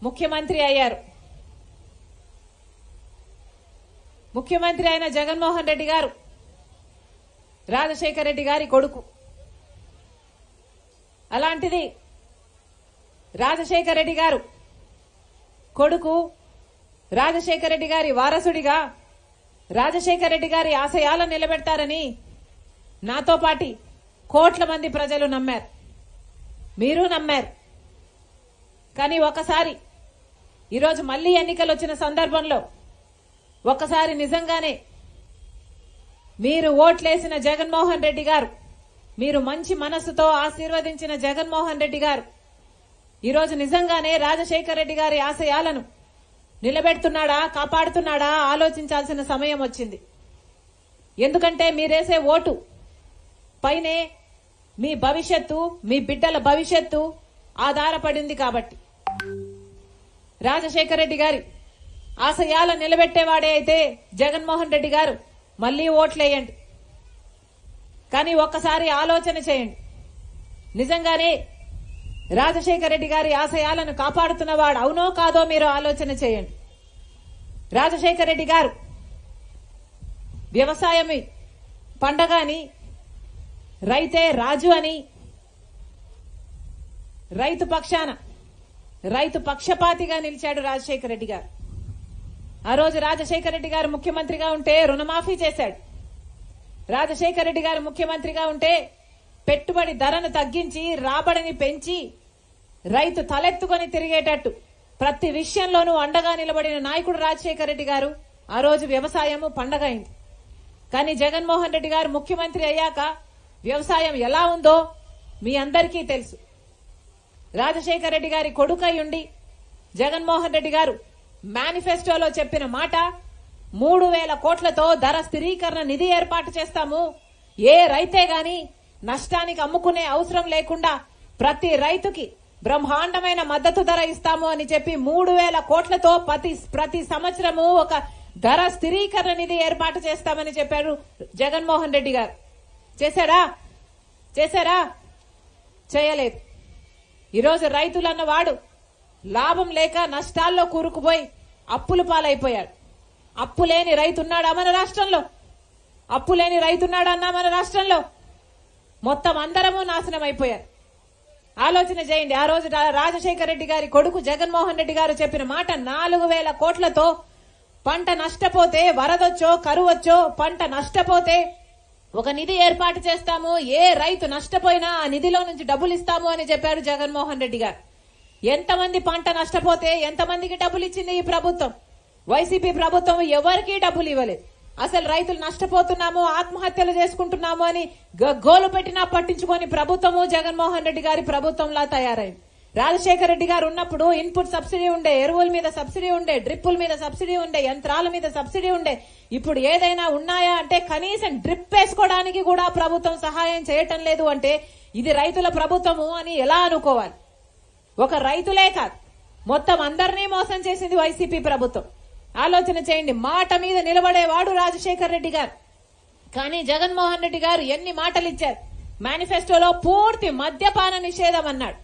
ముఖ్యమంత్రి అయ్యారు. ముఖ్యమంత్రి అయిన జగన్మోహన్ రెడ్డి గారు రాజశేఖర రెడ్డి గారి కొడుకు. అలాంటిది రాజశేఖర రెడ్డి గారు కొడుకు రాజశేఖర రెడ్డి గారి వారసుడిగా రాజశేఖర రెడ్డి గారి ఆశయాలను నిలబెడతారని నాతో పాటి కోట్ల మంది ప్రజలు నమ్మారు, మీరు నమ్మారు. కానీ ఒకసారి ఈరోజు మళ్లీ ఎన్నికలు వచ్చిన సందర్భంలో ఒకసారి నిజంగానే మీరు ఓట్లేసిన జగన్మోహన్ రెడ్డి గారు, మీరు మంచి మనస్సుతో ఆశీర్వదించిన జగన్మోహన్ రెడ్డి గారు ఈరోజు నిజంగానే రాజశేఖర రెడ్డి గారి ఆశయాలను నిలబెడుతున్నాడా, కాపాడుతున్నాడా ఆలోచించాల్సిన సమయం వచ్చింది. ఎందుకంటే మీరేసే ఓటు పైనే మీ భవిష్యత్తు, మీ బిడ్డల భవిష్యత్తు ఆధారపడింది. కాబట్టి రాజశేఖర రెడ్డి గారి ఆశయాలను నిలబెట్టేవాడే అయితే జగన్మోహన్ రెడ్డి గారు మళ్లీ ఓట్లేయండి. కానీ ఒక్కసారి ఆలోచన చేయండి, నిజంగానే రాజశేఖర రెడ్డి గారి ఆశయాలను కాపాడుతున్నవాడు అవునో కాదో మీరు ఆలోచన చేయండి. రాజశేఖర రెడ్డి గారు వ్యవసాయమే పండగ అని, రైతే రాజు అని, రైతు పక్షాన రైతు పక్షపాతిగా నిలిచాడు రాజశేఖర రెడ్డి గారు. ఆ రోజు రాజశేఖర రెడ్డి గారు ముఖ్యమంత్రిగా ఉంటే రుణమాఫీ చేశాడు. రాజశేఖర రెడ్డి గారు ముఖ్యమంత్రిగా ఉంటే పెట్టుబడి ధరను తగ్గించి రాబడిని పెంచి రైతు తలెత్తుకొని తిరిగేటట్టు ప్రతి విషయంలోనూ అండగా నిలబడిన నాయకుడు రాజశేఖర రెడ్డి గారు. ఆ రోజు వ్యవసాయము పండగ అయింది. కానీ జగన్మోహన్ రెడ్డి గారు ముఖ్యమంత్రి అయ్యాక వ్యవసాయం ఎలా ఉందో మీ అందరికీ తెలుసు. రాజశేఖర రెడ్డి గారి కొడుకై ఉండి జగన్మోహన్ రెడ్డి గారు మేనిఫెస్టోలో చెప్పిన మాట 3,000 కోట్లతో ధర స్థిరీకరణ నిధి ఏర్పాటు చేస్తాము, ఏ రైతే గాని నష్టానికి అమ్ముకునే అవసరం లేకుండా ప్రతి రైతుకి బ్రహ్మాండమైన మద్దతు ధర ఇస్తాము అని చెప్పి 3,000 కోట్లతో ప్రతి సంవత్సరము ఒక ధర స్థిరీకరణ నిధి ఏర్పాటు చేస్తామని చెప్పారు జగన్మోహన్ రెడ్డి గారు. చేశారా? చేయలేదు. ఈరోజు రైతులన్నవాడు లాభం లేక నష్టాల్లో కూరుకుపోయి అప్పుల పాలైపోయాడు. అప్పు లేని రైతున్నాడా మన రాష్ట్రంలో? అప్పు లేని రైతున్నాడన్నా మన రాష్ట్రంలో? మొత్తం అందరము నాశనం అయిపోయారు. ఆలోచన చేయండి. ఆ రోజు రాజశేఖర రెడ్డి గారి కొడుకు జగన్మోహన్ రెడ్డి గారు చెప్పిన మాట 4,000 కోట్లతో పంట నష్టపోతే, వరదొచ్చో కరువొచ్చో పంట నష్టపోతే ఒక నిధి ఏర్పాటు చేస్తాము, ఏ రైతు నష్టపోయినా ఆ నిధిలో నుంచి డబ్బులు ఇస్తాము అని చెప్పారు జగన్మోహన్ రెడ్డి గారు. ఎంతమంది పంట నష్టపోతే ఎంతమందికి డబ్బులు ఇచ్చింది ఈ ప్రభుత్వం? వైసీపీ ప్రభుత్వం ఎవరికీ డబ్బులు ఇవ్వలేదు. అసలు రైతులు నష్టపోతున్నాము, ఆత్మహత్యలు చేసుకుంటున్నాము అని గోలు పెట్టినా పట్టించుకొని ప్రభుత్వము జగన్మోహన్ రెడ్డి గారి ప్రభుత్వంలా తయారైంది. రాజశేఖర రెడ్డి గారు ఉన్నప్పుడు ఇన్పుట్ సబ్సిడీ ఉండే, ఎరువుల మీద సబ్సిడీ ఉండే, డ్రిప్పుల మీద సబ్సిడీ ఉండే, యంత్రాల మీద సబ్సిడీ ఉండే. ఇప్పుడు ఏదైనా ఉన్నాయా అంటే కనీసం డ్రిప్ వేసుకోవడానికి కూడా ప్రభుత్వం సహాయం చేయటం లేదు. అంటే ఇది రైతుల ప్రభుత్వము అని ఎలా అనుకోవాలి? ఒక రైతులే కాదు, మొత్తం అందరినీ మోసం చేసింది వైసీపీ ప్రభుత్వం. ఆలోచన చేయండి. మాట మీద నిలబడేవాడు రాజశేఖర రెడ్డి గారు. కానీ జగన్మోహన్ రెడ్డి గారు ఎన్ని మాటలు ఇచ్చారు. మేనిఫెస్టోలో పూర్తి మద్యపాన నిషేధం అన్నాడు.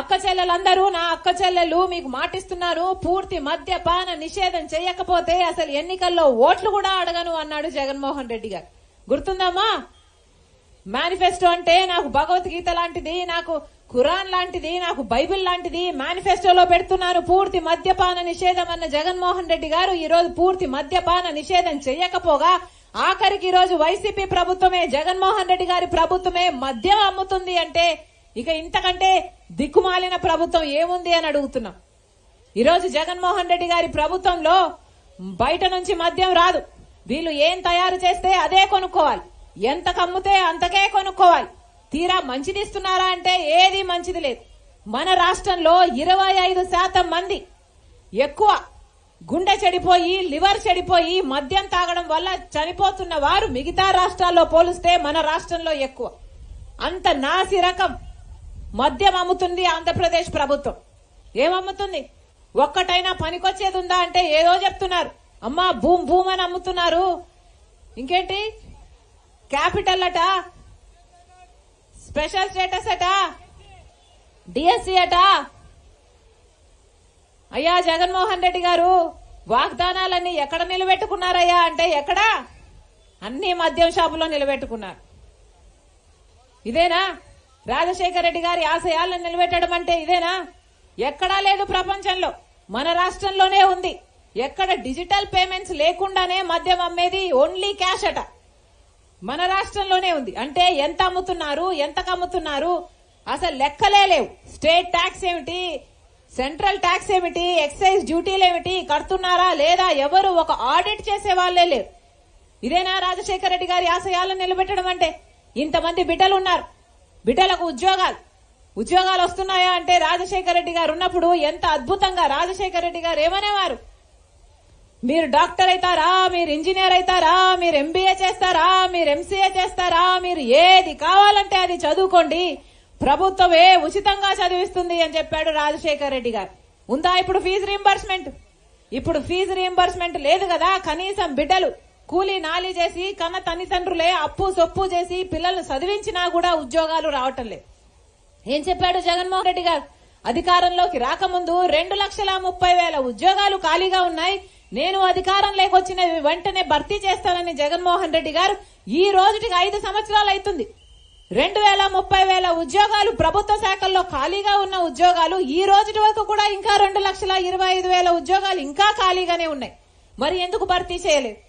అక్క చెల్లెలందరూ, నా అక్క చెల్లెలు మీకు మాటిస్తున్నారు, పూర్తి మద్యపాన నిషేధం చేయకపోతే అసలు ఎన్నికల్లో ఓట్లు కూడా అడగను అన్నాడు జగన్మోహన్ రెడ్డి గారు. గుర్తుందమ్మా? మేనిఫెస్టో అంటే నాకు భగవద్గీత లాంటిది, నాకు ఖురాన్ లాంటిది, నాకు బైబిల్ లాంటిది, మేనిఫెస్టోలో పెడుతున్నారు పూర్తి మద్యపాన నిషేధం అన్న జగన్మోహన్ రెడ్డి గారు ఈ రోజు పూర్తి మద్యపాన నిషేధం చేయకపోగా ఆఖరికి ఈ రోజు వైసీపీ ప్రభుత్వమే, జగన్మోహన్ రెడ్డి గారి ప్రభుత్వమే మద్యం అమ్ముతుంది అంటే ఇక ఇంతకంటే దిక్కుమాలిన ప్రభుత్వం ఏముంది అని అడుగుతున్నాం. ఈరోజు జగన్మోహన్ రెడ్డి గారి ప్రభుత్వంలో బయట నుంచి మద్యం రాదు. వీళ్ళు ఏం తయారు చేస్తే అదే కొనుక్కోవాలి, ఎంత కమ్ముతే అంతకే కొనుక్కోవాలి. తీరా మంచిది ఇస్తున్నారా అంటే ఏది మంచిది లేదు. మన రాష్ట్రంలో 25% మంది ఎక్కువ గుండె చెడిపోయి, లివర్ చెడిపోయి మద్యం తాగడం వల్ల చనిపోతున్న వారు మిగతా రాష్ట్రాల్లో పోలిస్తే మన రాష్ట్రంలో ఎక్కువ. అంత నాసి రకం మద్యం అమ్ముతుంది ఆంధ్రప్రదేశ్ ప్రభుత్వం. ఏమమ్ముతుంది? ఒక్కటైనా పనికొచ్చేది ఉందా అంటే ఏదో చెప్తున్నారు. అమ్మా భూమ్ అని అమ్ముతున్నారు. ఇంకేంటి? క్యాపిటల్ అట, స్పెషల్ స్టేటస్ అట, డిఎస్సీ అట, అయ్యా జగన్మోహన్ రెడ్డి గారు వాగ్దానాలన్నీ ఎక్కడ నిలబెట్టుకున్నారయ్యా అంటే ఎక్కడా? అన్ని మద్యం షాపులో నిలబెట్టుకున్నారు. ఇదేనా రాజశేఖర రెడ్డి గారి ఆశయాలను నిలబెట్టడం అంటే? ఇదేనా? ఎక్కడా లేదు ప్రపంచంలో, మన రాష్ట్రంలోనే ఉంది. ఎక్కడ డిజిటల్ పేమెంట్స్ లేకుండానే మద్యం అమ్మేది, ఓన్లీ క్యాష్ అట, మన రాష్ట్రంలోనే ఉంది. అంటే ఎంత అమ్ముతున్నారు, ఎంతకు అమ్ముతున్నారు, అసలు లెక్కలే లేవు. స్టేట్ ట్యాక్స్ ఏమిటి, సెంట్రల్ ట్యాక్స్ ఏమిటి, ఎక్సైజ్ డ్యూటీలు ఏమిటి, కడుతున్నారా లేదా, ఎవరు ఒక ఆడిట్ చేసే వాళ్లే లేరు. ఇదేనా రాజశేఖర రెడ్డి గారి ఆశయాలను నిలబెట్టడం అంటే? ఇంతమంది బిడ్డలు ఉన్నారు, బిడ్డలకు ఉద్యోగాలు వస్తున్నాయా అంటే రాజశేఖర రెడ్డి గారు ఉన్నప్పుడు ఎంత అద్భుతంగా రాజశేఖర రెడ్డి గారు ఏమనేవారు? మీరు డాక్టర్ అవుతారా, మీరు ఇంజనీర్ అవుతారా, మీరు ఎంబీఏ చేస్తారా, మీరు ఎంసీఏ చేస్తారా, మీరు ఏది కావాలంటే అది చదువుకోండి, ప్రభుత్వమే ఉచితంగా చదివిస్తుంది అని చెప్పాడు రాజశేఖర రెడ్డి గారు. ఉందా ఇప్పుడు ఫీజు రీంబర్స్మెంట్? ఇప్పుడు ఫీజు రీంబర్స్మెంట్ లేదు కదా. కనీసం బిడ్డలు కూలీ నాలి చేసి కన్న తల్లిదండ్రులే అప్పు సొప్పు చేసి పిల్లల్ని చదివించినా కూడా ఉద్యోగాలు రావటం లేదు. ఏం చెప్పాడు జగన్మోహన్ రెడ్డి గారు? అధికారంలోకి రాకముందు 2,30,000 ఉద్యోగాలు ఖాళీగా ఉన్నాయి, నేను అధికారం లేకొచ్చిన వెంటనే భర్తీ చేస్తానని జగన్మోహన్ రెడ్డి గారు ఈ రోజుకి 5 సంవత్సరాలు అవుతుంది. 2,30,000 ఉద్యోగాలు ప్రభుత్వ శాఖల్లో ఖాళీగా ఉన్న ఉద్యోగాలు ఈ రోజు వరకు కూడా ఇంకా 2,25,000 ఉద్యోగాలు ఇంకా ఖాళీగానే ఉన్నాయి. మరి ఎందుకు భర్తీ చేయలేదు?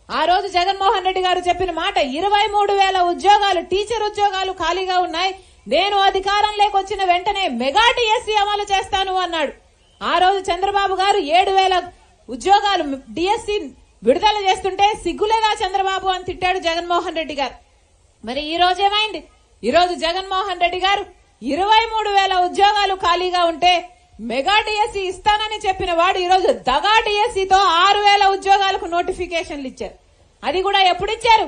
ఆ రోజు జగన్మోహన్ రెడ్డి గారు చెప్పిన మాట 23,000 ఉద్యోగాలు, టీచర్ ఉద్యోగాలు ఖాళీగా ఉన్నాయి, నేను అధికారం లేకొచ్చిన వెంటనే మెగా డిఎస్సీ అమలు చేస్తాను అన్నాడు. ఆ రోజు చంద్రబాబు గారు 7,000 ఉద్యోగాలు డిఎస్సీ విడుదల చేస్తుంటే సిగ్గులేదా చంద్రబాబు అని తిట్టాడు జగన్మోహన్ రెడ్డి గారు. మరి ఈ రోజు ఏమైంది? ఈ రోజు జగన్మోహన్ రెడ్డి గారు 23,000 ఉద్యోగాలు ఖాళీగా ఉంటే మెగా డిఎస్సీ ఇస్తానని చెప్పిన వాడు ఈ రోజు దగా డిఎస్సీతో 6,000 ఉద్యోగాలకు నోటిఫికేషన్లు ఇచ్చారు. అది కూడా ఎప్పుడు ఇచ్చారు?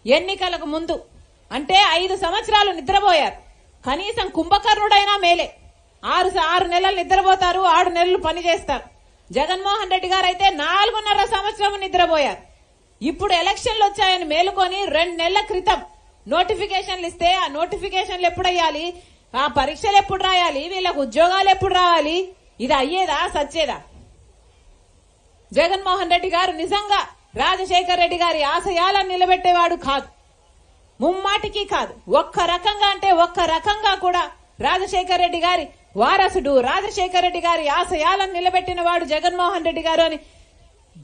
ఎన్నికలకు ముందు. అంటే 5 సంవత్సరాలు నిద్రపోయారు. కనీసం కుంభకర్ణుడైనా మేలే. 6 నెలలు నిద్రపోతారు, 6 నెలలు పని చేస్తారు. జగన్మోహన్ రెడ్డి గారు అయితే 4.5 సంవత్సరం నిద్రపోయారు. ఇప్పుడు ఎలక్షన్లు వచ్చాయని మేలుకొని 2 నెలల క్రితం నోటిఫికేషన్లు ఇస్తే ఆ నోటిఫికేషన్లు ఎప్పుడు అయ్యాలి, ఆ పరీక్షలు ఎప్పుడు రాయాలి, వీళ్ళకు ఉద్యోగాలు ఎప్పుడు రావాలి? ఇది అయ్యేదా సచ్చేదా? జగన్మోహన్ రెడ్డి గారు నిజంగా రాజశేఖర రెడ్డి గారి ఆశయాలను నిలబెట్టేవాడు కాదు, ముమ్మాటికి కాదు. ఒక్క రకంగా అంటే ఒక్క రకంగా కూడా రాజశేఖర రెడ్డి గారి వారసుడు, రాజశేఖర రెడ్డి గారి ఆశయాలను నిలబెట్టిన వాడు జగన్మోహన్ రెడ్డి గారు అని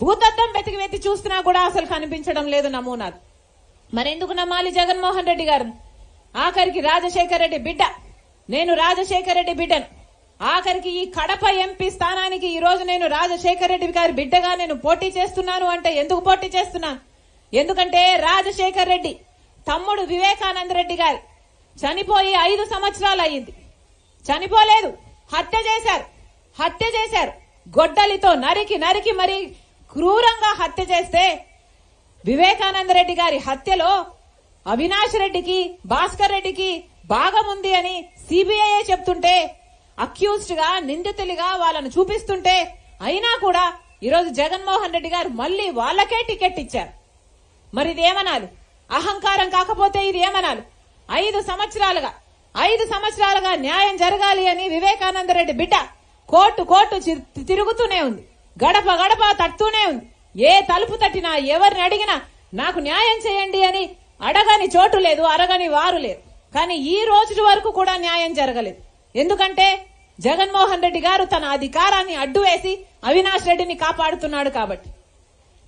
భూతద్దం వెతికి చూస్తున్నా కూడా అసలు కనిపించడం లేదు నమూనాలు. మరెందుకు నమ్మాలి జగన్మోహన్ రెడ్డి గారు? ఆఖరికి రాజశేఖర రెడ్డి బిడ్డ, నేను రాజశేఖర రెడ్డి బిడ్డను, ఆఖరికి ఈ కడప ఎంపీ స్థానానికి ఈ రోజు నేను రాజశేఖర రెడ్డి గారి బిడ్డగా నేను పోటీ చేస్తున్నాను అంటే ఎందుకు పోటీ చేస్తున్నాను? ఎందుకంటే రాజశేఖర రెడ్డి తమ్ముడు వివేకానంద రెడ్డి గారు చనిపోయి 5 సంవత్సరాలు అయ్యింది. చనిపోలేదు, హత్య చేశారు. గొడ్డలితో నరికి మరి క్రూరంగా హత్య చేస్తే వివేకానంద రెడ్డి గారి హత్యలో అవినాష్ రెడ్డికి, భాస్కర్ రెడ్డికి భాగం ఉంది అని సిబిఐ చెప్తుంటే, అక్యూజ్డ్ గా నిందితులుగా వాళ్ళను చూపిస్తుంటే అయినా కూడా ఈరోజు జగన్మోహన్ రెడ్డి గారు మళ్లీ వాళ్ళకే టికెట్ ఇచ్చారు. మరి ఇది ఏమనాలి? అహంకారం కాకపోతే ఇది ఏమనాలి? 5 సంవత్సరాలుగా న్యాయం జరగాలి అని వివేకానంద రెడ్డి బిడ్డ కోర్టు తిరుగుతూనే ఉంది, గడప తట్టుతూనే ఉంది. ఏ తలుపు తట్టినా, ఎవరిని అడిగినా నాకు న్యాయం చేయండి అని అడగని చోటు లేదు, అరగని వారు లేరు. కానీ ఈ రోజు వరకు కూడా న్యాయం జరగలేదు. ఎందుకంటే జగన్మోహన్ రెడ్డి గారు తన అధికారాన్ని అడ్డు వేసి అవినాష్ రెడ్డిని కాపాడుతున్నాడు కాబట్టి.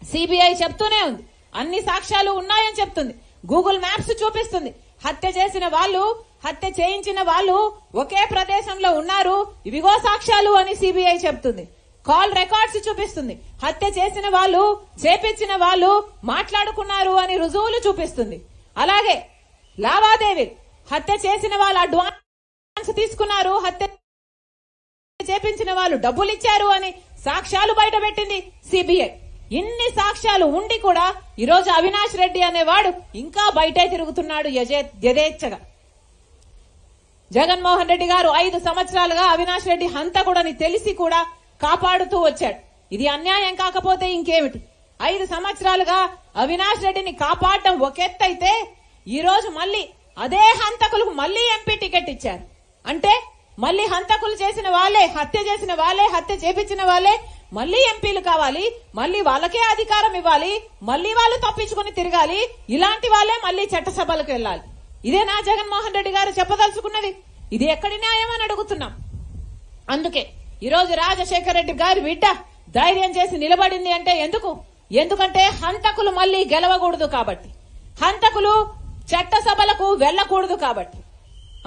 సిబిఐ చెప్తూనే ఉంది, అన్ని సాక్ష్యాలు ఉన్నాయని చెప్తుంది, గూగుల్ మ్యాప్స్ చూపిస్తుంది, హత్య చేయించిన వాళ్ళు ఒకే ప్రదేశంలో ఉన్నారు, ఇవిగో సాక్ష్యాలు అని సిబిఐ చెప్తుంది. కాల్ రికార్డ్స్ చూపిస్తుంది, హత్య చేసిన వాళ్ళు, చేపించిన వాళ్ళు మాట్లాడుకున్నారు అని రుజువులు చూపిస్తుంది. అలాగే లావాదేవీలు, హత్య చేసిన వాళ్ళు అడ్వాన్స్ తీసుకున్నారు, హత్య చేపించిన వాళ్ళు డబ్బులు ఇచ్చారు అని సాక్ష్యాలు బయటపెట్టింది సిబిఐ. ఇన్ని సాక్ష్యాలు ఉండి కూడా ఈరోజు అవినాష్ రెడ్డి అనేవాడు ఇంకా బయటే తిరుగుతున్నాడు యథేచ్ఛగా. జగన్మోహన్ రెడ్డి గారు 5 సంవత్సరాలుగా అవినాష్ రెడ్డి హంతకుడని తెలిసి కూడా కాపాడుతూ వచ్చాడు. ఇది అన్యాయం కాకపోతే ఇంకేమిటి? 5 సంవత్సరాలుగా అవినాష్ రెడ్డిని కాపాడటం ఒకెత్తైతే ఈ రోజు మళ్లీ అదే హంతకులకు మళ్లీ ఎంపీ టికెట్ ఇచ్చారు. అంటే మళ్ళీ హంతకులు చేసిన వాళ్ళే, హత్య చేసిన వాళ్ళే, హత్య చేపించిన వాళ్ళే మళ్ళీ ఎంపీలు కావాలి, మళ్ళీ వాళ్ళకే అధికారం ఇవ్వాలి, మళ్ళీ వాళ్ళు తప్పించుకుని తిరగాలి, ఇలాంటి వాళ్ళే మళ్ళీ చట్టసభలకు వెళ్లాలి. ఇదేనా జగన్మోహన్ రెడ్డి గారు చెప్పదలుచుకున్నది? ఇది ఎక్కడి న్యాయం అని అడుగుతున్నాం. అందుకే ఈరోజు రాజశేఖర రెడ్డి గారి బిడ్డ ధైర్యం చేసి నిలబడింది అంటే ఎందుకంటే హంతకులు మళ్ళీ గెలవకూడదు కాబట్టి, హంతకులు చట్టసభలకు వెళ్లకూడదు కాబట్టి.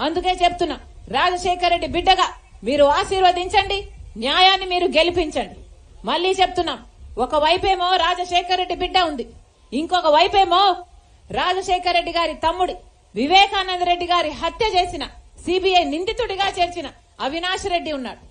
అందుకే చెప్తున్నా, రాజశేఖర రెడ్డి బిడ్డగా మీరు ఆశీర్వదించండి, న్యాయాన్ని మీరు గెలిపించండి. మళ్లీ చెప్తున్నాం, ఒకవైపేమో రాజశేఖర రెడ్డి బిడ్డ ఉంది, ఇంకొక వైపేమో రాజశేఖర రెడ్డి గారి తమ్ముడి వివేకానంద రెడ్డి గారి హత్య చేసిన సిబిఐ నిందితుడిగా చేర్చిన అవినాష్ రెడ్డి ఉన్నాడు.